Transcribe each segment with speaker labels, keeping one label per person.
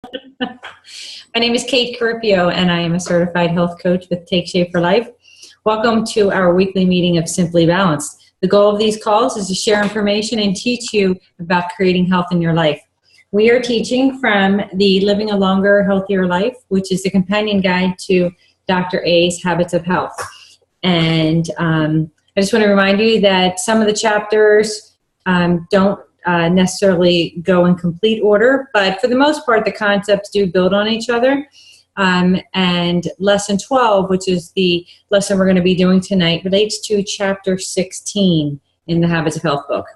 Speaker 1: My name is Kate Caripio, and I am a certified health coach with Take Shape for Life. Welcome to our weekly meeting of Simply Balanced. The goal of these calls is to share information and teach you about creating health in your life. We are teaching from the Living a Longer, Healthier Life, which is the companion guide to Dr. A's Habits of Health. And I just want to remind you that some of the chapters don't necessarily go in complete order, but for the most part, the concepts do build on each other. And lesson 12, which is the lesson we're going to be doing tonight, relates to chapter 16 in the Habits of Health book.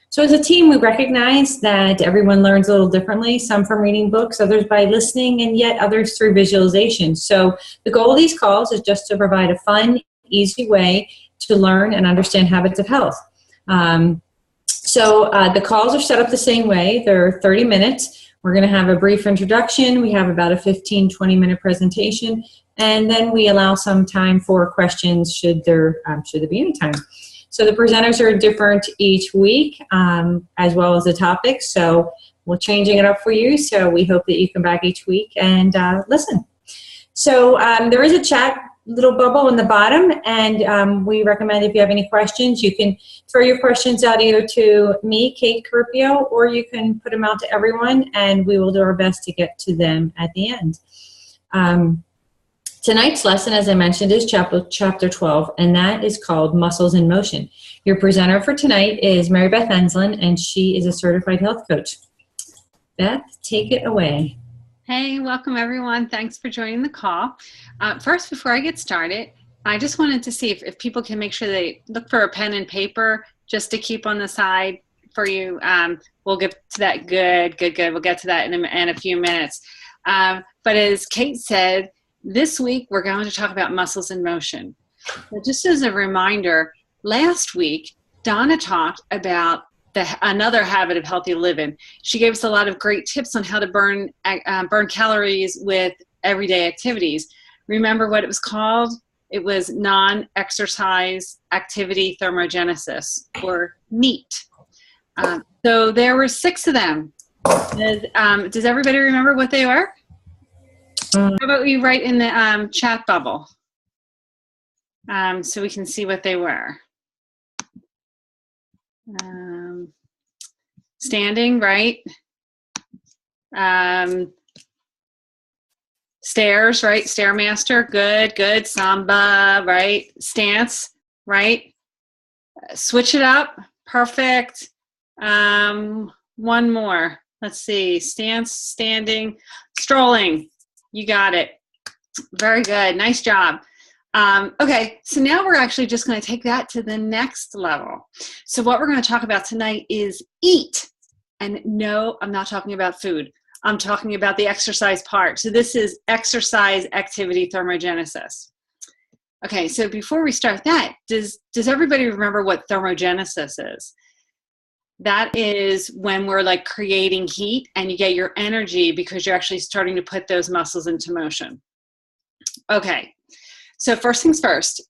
Speaker 1: So as a team, we recognize that everyone learns a little differently, some from reading books, others by listening, and yet others through visualization. So the goal of these calls is just to provide a fun, easy way to learn and understand habits of health. So the calls are set up the same way. They're 30 minutes. We're going to have a brief introduction. We have about a 15-20 minute presentation, and then we allow some time for questions should there be any time. So the presenters are different each week, as well as the topics. So we're changing it up for you. So we hope that you come back each week and listen. So there is a chat little bubble in the bottom, and we recommend if you have any questions, you can throw your questions out either to me, Kate Caripio, or you can put them out to everyone, and we will do our best to get to them at the end. Tonight's lesson, as I mentioned, is chapter 12, and that is called Muscles in Motion. Your presenter for tonight is Mary Beth Enslin, and she is a certified health coach. Beth, take it away.
Speaker 2: Hey, welcome everyone. Thanks for joining the call. First, before I get started, I just wanted to see if people can make sure they look for a pen and paper just to keep on the side for you. We'll get to that. Good. We'll get to that in a few minutes. But as Kate said, this week we're going to talk about muscles in motion. So just as a reminder, last week Donna talked about another habit of healthy living. She gave us a lot of great tips on how to burn calories with everyday activities. Remember what it was called? It was non-exercise activity thermogenesis, or NEAT. So there were 6 of them. Does everybody remember what they were? How about we write in the chat bubble so we can see what they were? Standing, right? Stairs, right? Stairmaster, good. Samba, right? Stance, right? Switch it up, perfect. One more. Let's see. Stance, standing, strolling. You got it. Very good. Nice job. Okay, so now we're actually just going to take that to the next level. So what we're going to talk about tonight is eat. And no, I'm not talking about food. I'm talking about the exercise part. So this is exercise activity thermogenesis. Okay, so before we start that, does everybody remember what thermogenesis is? That is when we're like creating heat and you get your energy because you're actually starting to put those muscles into motion. Okay. So first things first,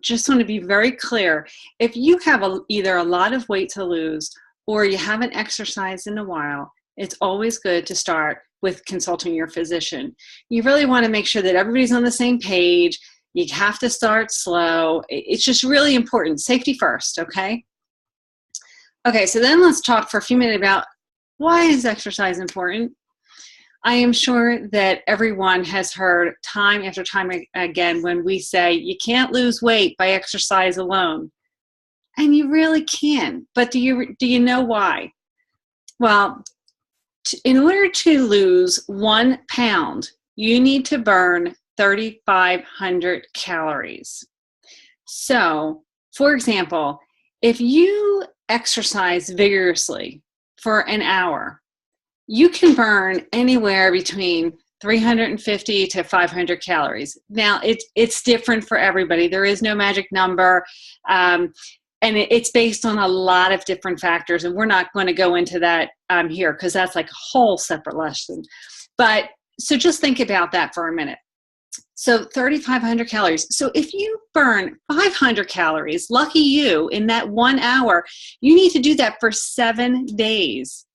Speaker 2: just want to be very clear. If you have either a lot of weight to lose or you haven't exercised in a while, it's always good to start with consulting your physician. You really want to make sure that everybody's on the same page. You have to start slow. It's just really important. Safety first, okay? Okay, so then let's talk for a few minutes about why is exercise important? I am sure that everyone has heard time after time again when we say you can't lose weight by exercise alone. And you really can. But do you know why? Well, in order to lose 1 pound, you need to burn 3,500 calories. So, for example, if you exercise vigorously for an hour, you can burn anywhere between 350 to 500 calories. Now, it's different for everybody. There is no magic number, and it's based on a lot of different factors, and we're not going to go into that here because that's like a whole separate lesson. But so just think about that for a minute. So 3,500 calories. So if you burn 500 calories, lucky you, in that 1 hour, you need to do that for 7 days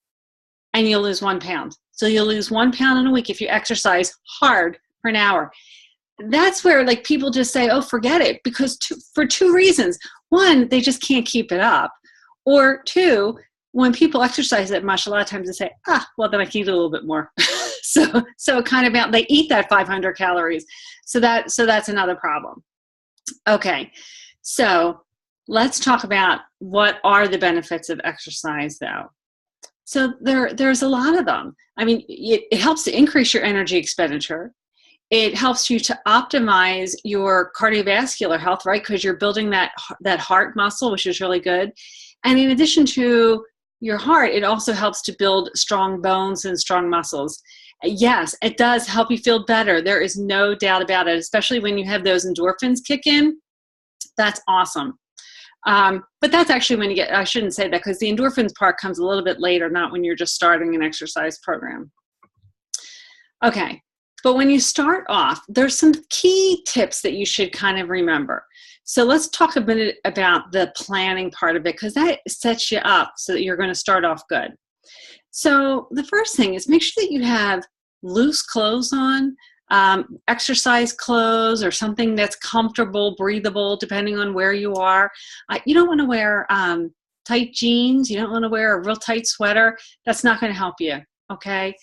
Speaker 2: and you'll lose 1 pound. So you'll lose 1 pound in a week if you exercise hard for an hour. That's where like people just say, oh, forget it, because for 2 reasons. One, they just can't keep it up. Or 2, when people exercise that much, a lot of times they say, well, then I can eat a little bit more. so kind of they eat that 500 calories. So that's another problem. Okay, so let's talk about what are the benefits of exercise, though. So there's a lot of them. I mean, it helps to increase your energy expenditure. It helps you to optimize your cardiovascular health, right? Because you're building that heart muscle, which is really good. And in addition to your heart, it also helps to build strong bones and strong muscles. Yes, it does help you feel better. There is no doubt about it, especially when you have those endorphins kick in. That's awesome. But that's actually when I shouldn't say that, because the endorphins part comes a little bit later, not when you're just starting an exercise program. Okay, but when you start off, there's some key tips that you should kind of remember. So let's talk a minute about the planning part of it, because that sets you up so that you're going to start off good. So the first thing is make sure that you have loose clothes on, exercise clothes or something that's comfortable, breathable, depending on where you are. You don't want to wear tight jeans. You don't want to wear a real tight sweater. That's not going to help you, okay?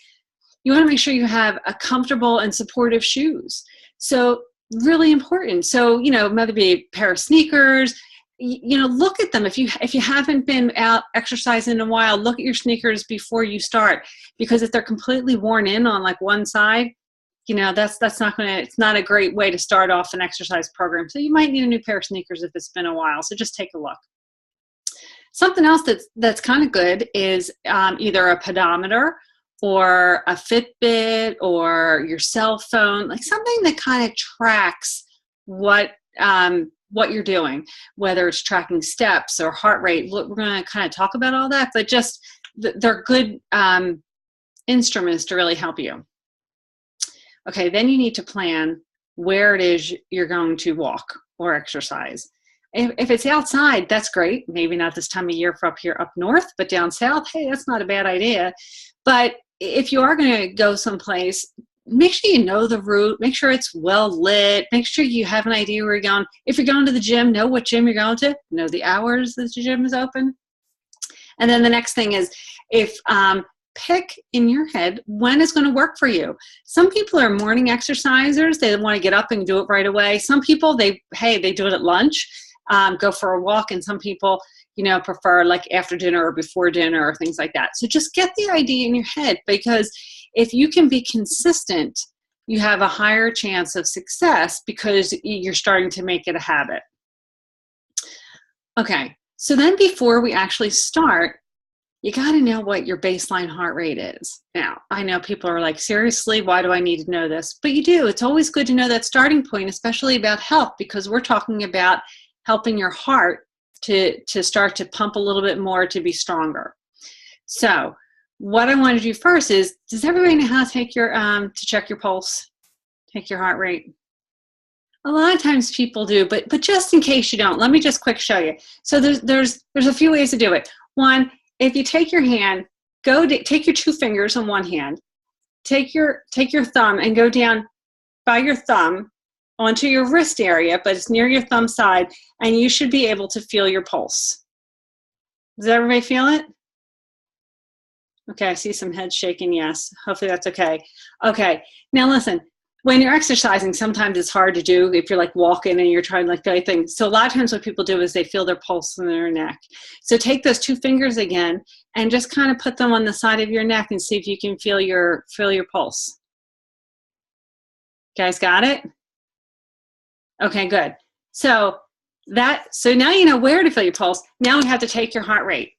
Speaker 2: You want to make sure you have a comfortable and supportive shoes. So really important. So, whether it be a pair of sneakers, look at them. If you haven't been out exercising in a while, look at your sneakers before you start, because if they're completely worn in on like one side, that's not it's not a great way to start off an exercise program. So you might need a new pair of sneakers if it's been a while. So just take a look. Something else that's kind of good is either a pedometer or a Fitbit or your cell phone, like something that kind of tracks what you're doing, whether it's tracking steps or heart rate. We're going to kind of talk about all that, but just they're good instruments to really help you. Okay, then you need to plan where it is you're going to walk or exercise. If it's outside, that's great. Maybe not this time of year for up here up north, but down south, hey, that's not a bad idea. But if you are going to go someplace, make sure you know the route. Make sure it's well lit. Make sure you have an idea where you're going. If you're going to the gym, know what gym you're going to. Know the hours that the gym is open. And then the next thing is pick in your head when it's going to work for you. Some people are morning exercisers. They want to get up and do it right away. Some people, they do it at lunch, go for a walk. And some people, prefer like after dinner or before dinner or things like that. So just get the idea in your head, because if you can be consistent, you have a higher chance of success because you're starting to make it a habit. Okay, so then before we actually start, you got to know what your baseline heart rate is. Now, I know people are like, seriously, why do I need to know this? But you do. It's always good to know that starting point, especially about health, because we're talking about helping your heart to start to pump a little bit more to be stronger. So what I want to do first is, does everybody know how to take your to check your pulse, take your heart rate? A lot of times people do, but just in case you don't, let me just quick show you. So there's a few ways to do it. One, if you take your hand, take your 2 fingers on one hand, take your thumb and go down by your thumb onto your wrist area, but it's near your thumb side, and you should be able to feel your pulse. Does everybody feel it? Okay, I see some heads shaking yes. Hopefully that's okay. Okay, now listen, when you're exercising, sometimes it's hard to do if you're like walking and you're trying like the thing. So a lot of times what people do is they feel their pulse in their neck. So take those 2 fingers again and just kind of put them on the side of your neck and see if you can feel your pulse. You guys got it? Okay, good. So now you know where to feel your pulse. Now we have to take your heart rate.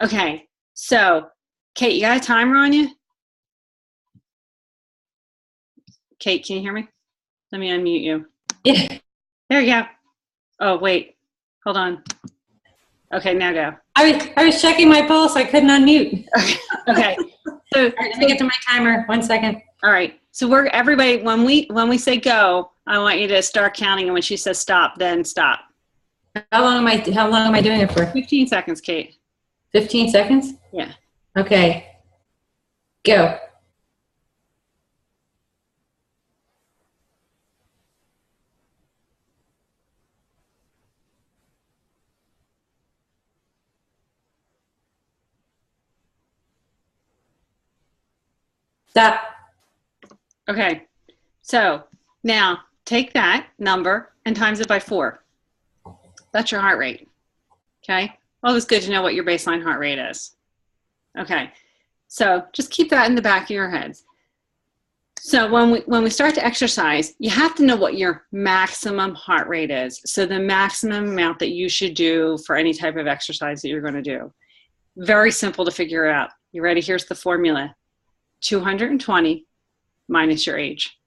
Speaker 2: Okay, so Kate, you got a timer on you? Kate, can you hear me? Let me unmute you.
Speaker 1: Yeah.
Speaker 2: There you go. Oh, wait. Hold on. Okay, now go.
Speaker 1: I was checking my pulse. I couldn't unmute.
Speaker 2: Okay. So
Speaker 1: all right, let me get to my timer. 1 second.
Speaker 2: All right. So everybody, when we say go, I want you to start counting, and when she says stop, then stop.
Speaker 1: How long am I doing it for?
Speaker 2: 15 seconds, Kate.
Speaker 1: 15 seconds?
Speaker 2: Yeah.
Speaker 1: Okay. Go. That.
Speaker 2: Okay. So now take that number and times it by 4. That's your heart rate. Okay. Well, it's good to know what your baseline heart rate is. Okay. So just keep that in the back of your head. So when we start to exercise, you have to know what your maximum heart rate is. So the maximum amount that you should do for any type of exercise that you're going to do. Very simple to figure out. You ready? Here's the formula. 220 minus your age.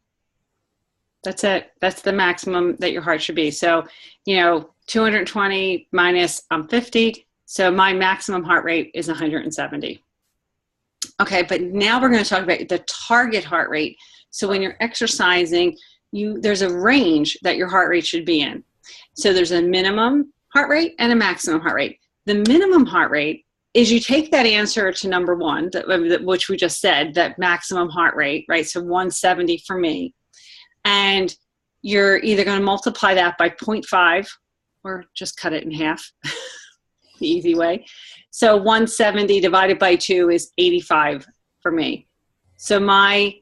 Speaker 2: That's it. That's the maximum that your heart should be. So, 220 minus 50. So my maximum heart rate is 170. Okay, but now we're going to talk about the target heart rate. So when you're exercising, there's a range that your heart rate should be in. So there's a minimum heart rate and a maximum heart rate. The minimum heart rate is you take that answer to number 1, which we just said, that maximum heart rate, right? So 170 for me. And you're either going to multiply that by 0.5 or just cut it in half, the easy way. So 170 divided by 2 is 85 for me. So my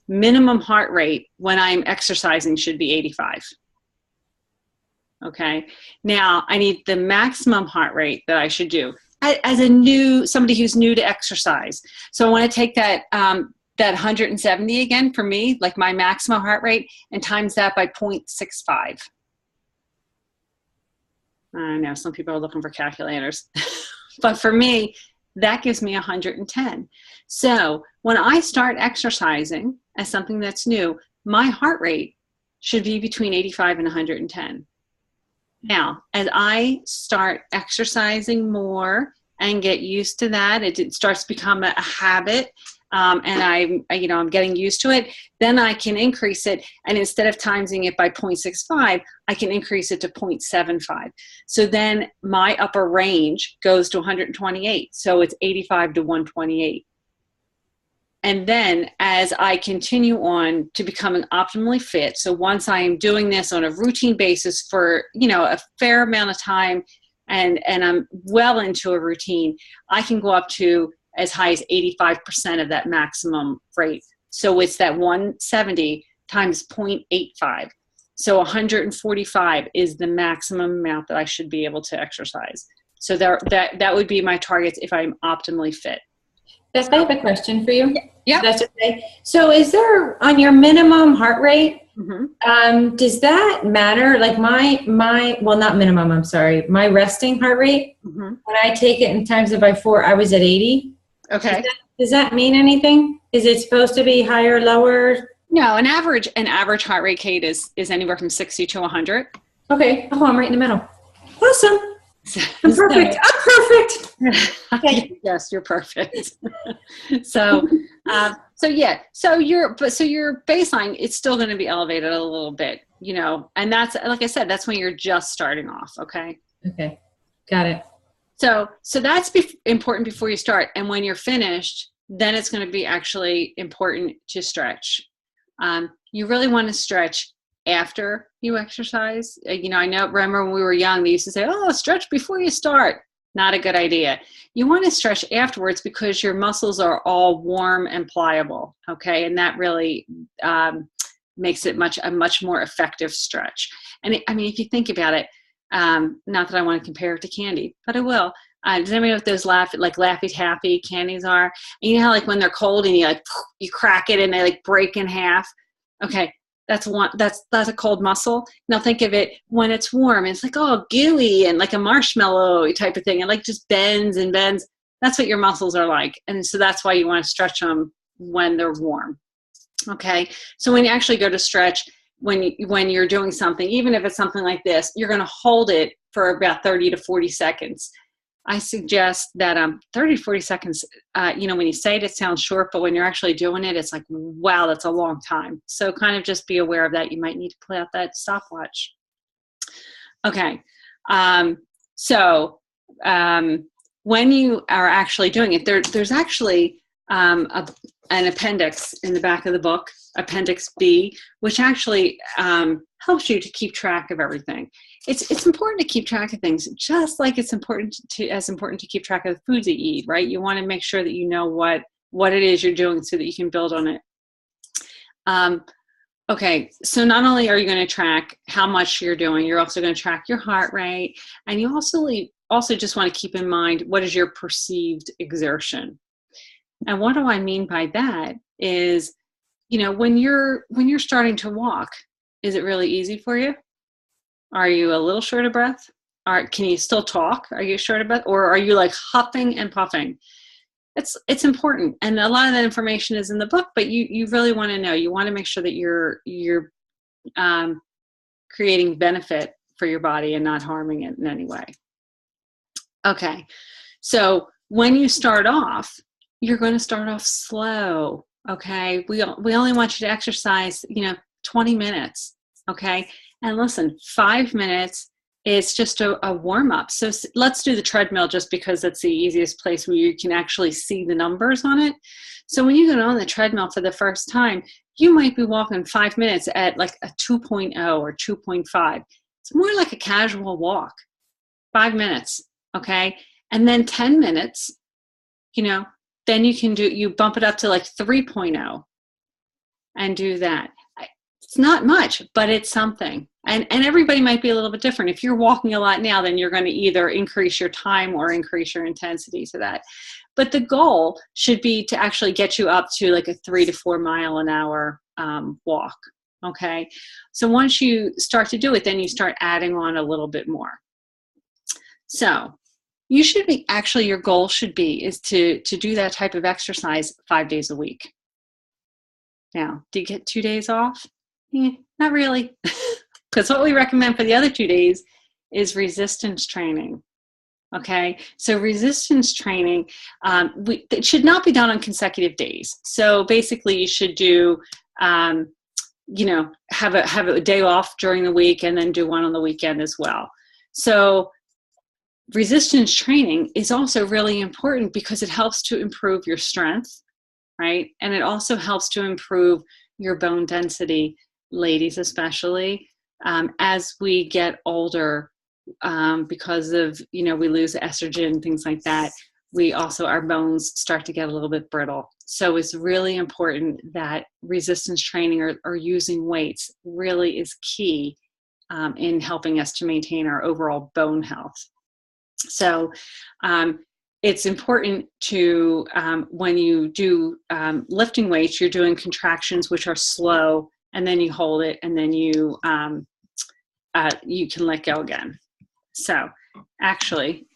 Speaker 2: minimum heart rate when I'm exercising should be 85. Okay. Now I need the maximum heart rate that I should do as somebody who's new to exercise. So I want to take that 170 again for me, like my maximum heart rate, and times that by 0.65. I know some people are looking for calculators, but for me, that gives me 110. So when I start exercising as something that's new, my heart rate should be between 85 and 110. Now, as I start exercising more and get used to that, it starts to become a habit. And I'm getting used to it, then I can increase it. And instead of timesing it by 0.65, I can increase it to 0.75. So then my upper range goes to 128. So it's 85 to 128. And then as I continue on to becoming optimally fit, so once I am doing this on a routine basis for, a fair amount of time and I'm well into a routine, I can go up to as high as 85% of that maximum rate. So it's that 170 times 0.85. So 145 is the maximum amount that I should be able to exercise. So that would be my targets if I'm optimally fit.
Speaker 1: Beth, I have a question for you.
Speaker 2: Yeah.
Speaker 1: That's okay. So is there, on your minimum heart rate, does that matter? Like not minimum, I'm sorry, my resting heart rate, when I take it and times it by 4, I was at 80.
Speaker 2: Okay.
Speaker 1: Does that mean anything? Is it supposed to be higher, lower?
Speaker 2: No, an average heart rate, Kate, is anywhere from 60 to 100. Okay.
Speaker 1: Oh, I'm right in the middle. Awesome. I'm perfect. I'm perfect.
Speaker 2: Okay. Yes, you're perfect. So your baseline, it's still going to be elevated a little bit, and that's, like I said, that's when you're just starting off. Okay.
Speaker 1: Okay. Got it.
Speaker 2: So that's important before you start. And when you're finished, then it's going to be actually important to stretch. You really want to stretch after you exercise. Remember when we were young, they used to say, stretch before you start. Not a good idea. You want to stretch afterwards because your muscles are all warm and pliable. Okay. And that really makes it a much more effective stretch. And if you think about it, not that I want to compare it to candy, but I will. Does anybody know what those Laffy Taffy candies are? And you know how like when they're cold and you crack it and they break in half? Okay, that's a cold muscle. Now think of it when it's warm. It's gooey and like a marshmallow type of thing. And just bends and bends. That's what your muscles are like. And so that's why you want to stretch them when they're warm. Okay, so when you actually go to stretch, when you're doing something, even if it's something like this, you're going to hold it for about 30 to 40 seconds. I suggest that 30 to 40 seconds, when you say it, it sounds short, but when you're actually doing it, it's like, wow, that's a long time. So kind of just be aware of that. You might need to pull out that stopwatch. Okay. When you are actually doing it, there's actually an appendix in the back of the book, Appendix B, which actually helps you to keep track of everything. It's important to keep track of things, just like it's important to keep track of the foods that you eat, right? You want to make sure that you know what what it is you're doing so that you can build on it. Okay, so not only are you going to track how much you're doing, you're also going to track your heart rate, and you also just want to keep in mind what is your perceived exertion. And what do I mean by that is, when you're starting to walk, is it really easy for you? Are you a little short of breath? Can you still talk? Are you short of breath, or are you like huffing and puffing? It's important, and a lot of that information is in the book, but you really want to know. You want to make sure that you're creating benefit for your body and not harming it in any way. Okay, so when you start off, you're going to start off slow. Okay, we only want you to exercise 20 minutes. Okay, and listen, 5 minutes. It's just a warm-up. So let's do the treadmill just because that's the easiest place where you can actually see the numbers on it. So when you get on the treadmill for the first time, you might be walking 5 minutes at like a 2.0 or 2.5. It's more like a casual walk. 5 minutes, okay? And then 10 minutes, then you bump it up to like 3.0 and do that. It's not much, but it's something. And everybody might be a little bit different. If you're walking a lot now, then you're going to either increase your time or increase your intensity to that. But the goal should be to actually get you up to like a 3 to 4 mile an hour walk. Okay. So once you start to do it, then you start adding on a little bit more. So you should be, actually your goal should be is to do that type of exercise 5 days a week. Now, do you get 2 days off? Not really. Because what we recommend for the other 2 days is resistance training. Okay, so resistance training, it should not be done on consecutive days. So basically you should do, have a day off during the week and then do one on the weekend as well. So resistance training is also really important because it helps to improve your strength, right? And it also helps to improve your bone density, ladies especially, as we get older, because of, we lose estrogen, things like that. Our bones start to get a little bit brittle. So it's really important that resistance training or using weights really is key in helping us to maintain our overall bone health. So it's important to, when you do lifting weights, you're doing contractions, which are slow, and then you hold it, and then you can let go again. So actually,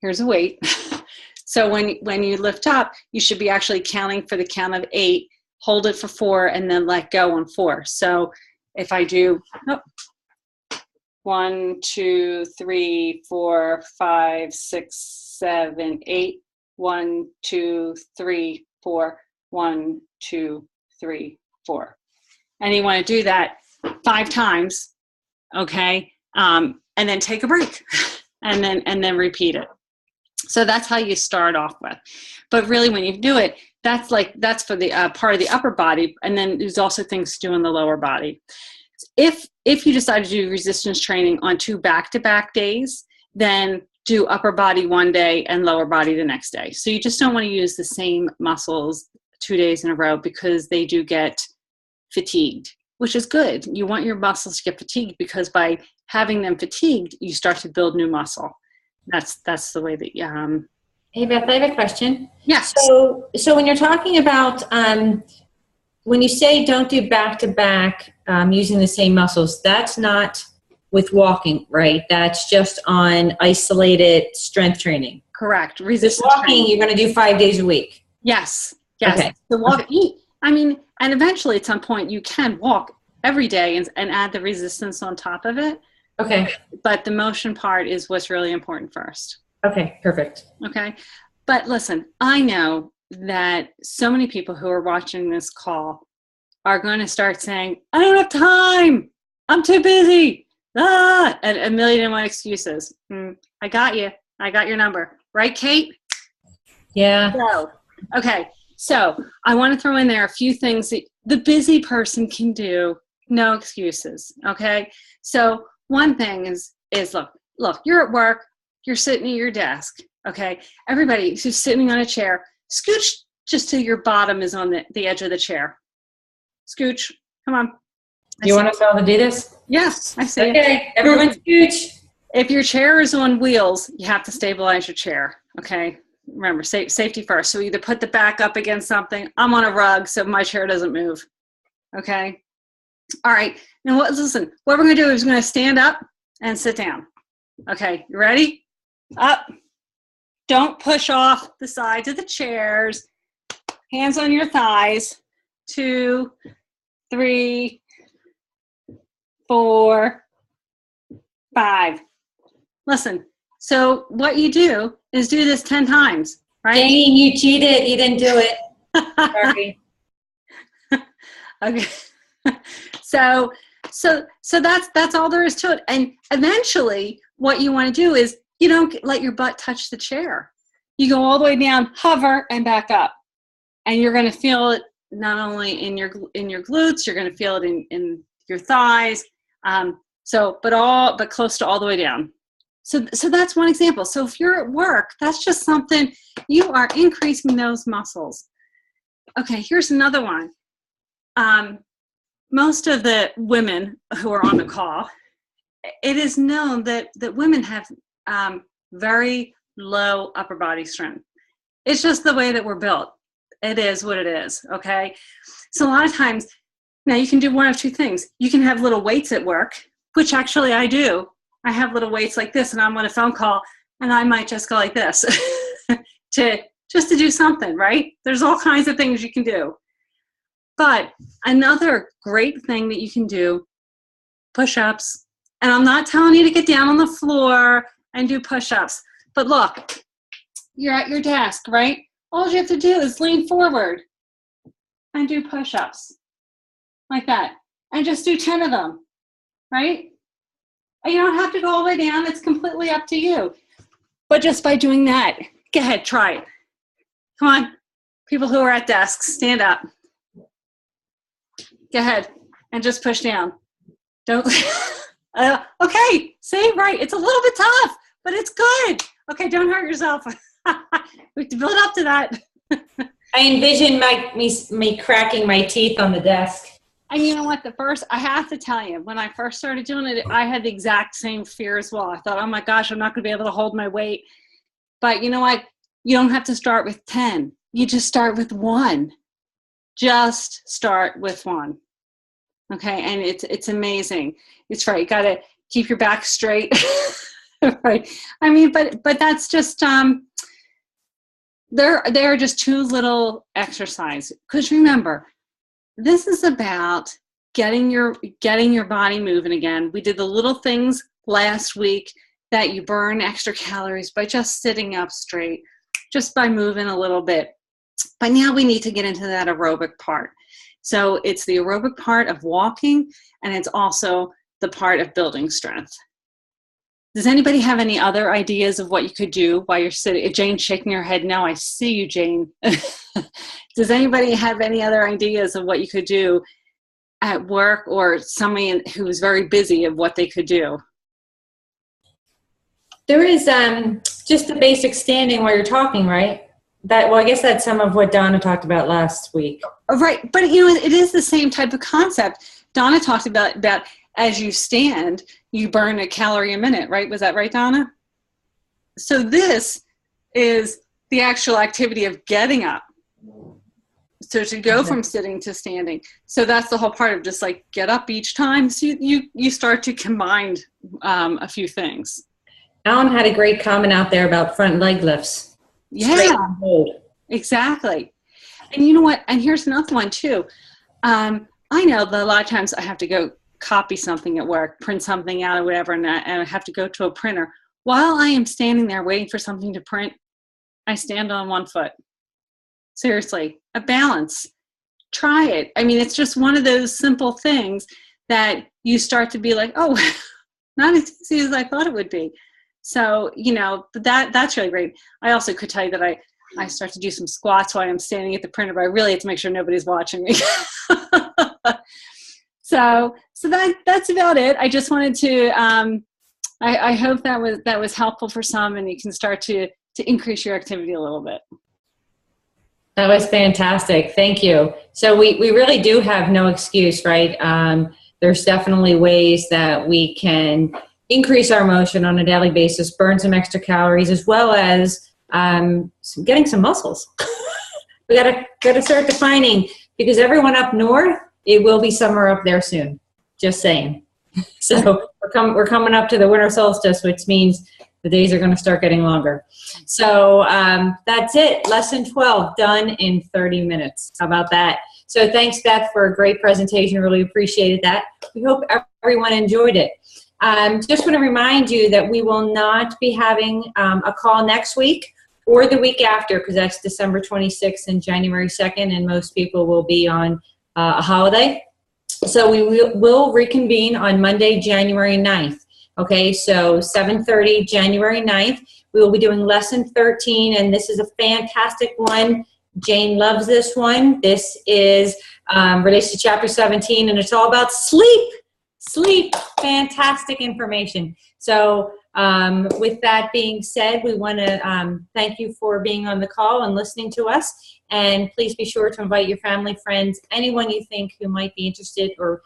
Speaker 2: here's a weight. So when you lift up, you should be actually counting for the count of 8, hold it for 4, and then let go on 4. So if I do 1, 2, 3, 4, 5, 6, 7, 8, 1, 2, 3, 4, 1, 2, 3, 4. And you want to do that 5 times, okay? And then take a break and then repeat it. So that's how you start off with. But really when you do it, that's for the part of the upper body, and then there's also things to do in the lower body. If you decide to do resistance training on 2 back-to-back days, then do upper body one day and lower body the next day. So you just don't want to use the same muscles 2 days in a row because they do get fatigued, which is good. You want your muscles to get fatigued because by having them fatigued, you start to build new muscle. That's the way that.
Speaker 1: Hey Beth, I have a question.
Speaker 2: Yes.
Speaker 1: So when you're talking about when you say don't do back-to-back using the same muscles, that's not with walking, right? That's just on isolated strength training.
Speaker 2: Correct. Resistance
Speaker 1: walking,
Speaker 2: training.
Speaker 1: You're going to do 5 days a week.
Speaker 2: Yes.
Speaker 1: Okay.
Speaker 2: The walk. Okay. And eventually at some point you can walk every day and add the resistance on top of it.
Speaker 1: Okay.
Speaker 2: But the motion part is what's really important first.
Speaker 1: Okay, perfect.
Speaker 2: Okay. But listen, I know that so many people who are watching this call are going to start saying, I don't have time. I'm too busy. And 1,000,001 excuses. I got you. I got your number. Right, Kate?
Speaker 1: Yeah.
Speaker 2: Okay. So I want to throw in there a few things that the busy person can do. No excuses. Okay. So one thing is look, you're at work, you're sitting at your desk. Okay, everybody who's sitting on a chair, scooch just till your bottom is on the edge of the chair. Scooch, come on.
Speaker 1: Do you want us all to do this?
Speaker 2: Yes, I see it.
Speaker 1: Okay, everyone scooch.
Speaker 2: If your chair is on wheels, you have to stabilize your chair, okay? Remember, safety first. So either put the back up against something. I'm on a rug, so my chair doesn't move, okay? All right, now listen, what we're gonna do is we're gonna stand up and sit down. Okay, you ready? Up. Don't push off the sides of the chairs. Hands on your thighs. 2, 3, 4, 5. Listen, so what you do is do this 10 times, right?
Speaker 1: Jane, you cheated. You didn't do it. Sorry.
Speaker 2: Okay. So that's all there is to it. And eventually what you want to do is you don't let your butt touch the chair. You go all the way down, hover, and back up. And you're going to feel it not only in your glutes, you're going to feel it in your thighs. But close to all the way down. So that's one example. So if you're at work, that's just something, you are increasing those muscles. Okay, here's another one. Most of the women who are on the call, it is known that women have very low upper body strength. It's just the way that we're built. It is what it is, okay? So a lot of times, now you can do one of two things. You can have little weights at work, which actually I do. I have little weights like this, and I'm on a phone call, and I might just go like this to do something, right? There's all kinds of things you can do. But another great thing that you can do, push-ups. And I'm not telling you to get down on the floor and do push-ups. But look, you're at your desk, right? All you have to do is lean forward and do push-ups like that. And just do 10 of them, right? You don't have to go all the way down. It's completely up to you. But just by doing that, go ahead, try it. Come on. People who are at desks, stand up. Go ahead and just push down. Don't. Okay, see, right. It's a little bit tough, but it's good. Okay, don't hurt yourself. We have to build up to that.
Speaker 1: I envision me cracking my teeth on the desk.
Speaker 2: And you know what? I have to tell you, when I first started doing it, I had the exact same fear as well. I thought, oh my gosh, I'm not going to be able to hold my weight. But you know what? You don't have to start with 10. You just start with 1. Just start with 1. Okay, and it's amazing. It's right. You got to keep your back straight. Right. I mean, but that's just there are just 2 little exercises. Because remember, this is about getting your body moving again. We did the little things last week that you burn extra calories by just sitting up straight, just by moving a little bit. But now we need to get into that aerobic part. So it's the aerobic part of walking, and it's also the part of building strength. Does anybody have any other ideas of what you could do while you're sitting? Jane's shaking her head. No, I see you, Jane. Does anybody have any other ideas of what you could do at work, or somebody who's very busy of what they could do?
Speaker 1: There is just the basic standing while you're talking, right? I guess that's some of what Donna talked about last week.
Speaker 2: Right, but you know, it is the same type of concept. Donna talked about as you stand, you burn a calorie a minute, right? Was that right, Donna? So this is the actual activity of getting up. So to go from sitting to standing. So that's the whole part of just like get up each time. So you start to combine a few things.
Speaker 1: Alan had a great comment out there about front leg lifts.
Speaker 2: Yeah, exactly. And you know what? And here's another one too. I know that a lot of times I have to go copy something at work, print something out or whatever, and I have to go to a printer. While I am standing there waiting for something to print, I stand on one foot. Seriously, a balance. Try it. I mean, it's just one of those simple things that you start to be like, oh, not as easy as I thought it would be. So, you know, that's really great. I also could tell you that I start to do some squats while I'm standing at the printer, but I really have to make sure nobody's watching me. So that's about it. I just wanted to, I hope that was helpful for some, and you can start to to increase your activity a little bit.
Speaker 1: That was fantastic. Thank you. So we really do have no excuse, right? There's definitely ways that we can increase our motion on a daily basis, burn some extra calories, as well as getting some muscles. We gotta start defining, because everyone up north, it will be summer up there soon. Just saying. So we're coming up to the winter solstice, which means the days are going to start getting longer. So that's it. Lesson 12 done in 30 minutes. How about that? So thanks, Beth, for a great presentation. Really appreciated that. We hope everyone enjoyed it. Just want to remind you that we will not be having a call next week or the week after, because that's December 26th and January 2nd, and most people will be on a holiday. So we will reconvene on Monday, January 9th. Okay, so 7:30, January 9th. We will be doing lesson 13, and this is a fantastic one. Jane loves this one. This is related to chapter 17, and it's all about sleep. Sleep, fantastic information. So with that being said, we want to thank you for being on the call and listening to us. And please be sure to invite your family, friends, anyone you think who might be interested or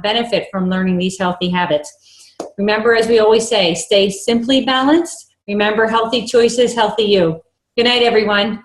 Speaker 1: benefit from learning these healthy habits. Remember, as we always say, stay simply balanced. Remember, healthy choices, healthy you. Good night, everyone.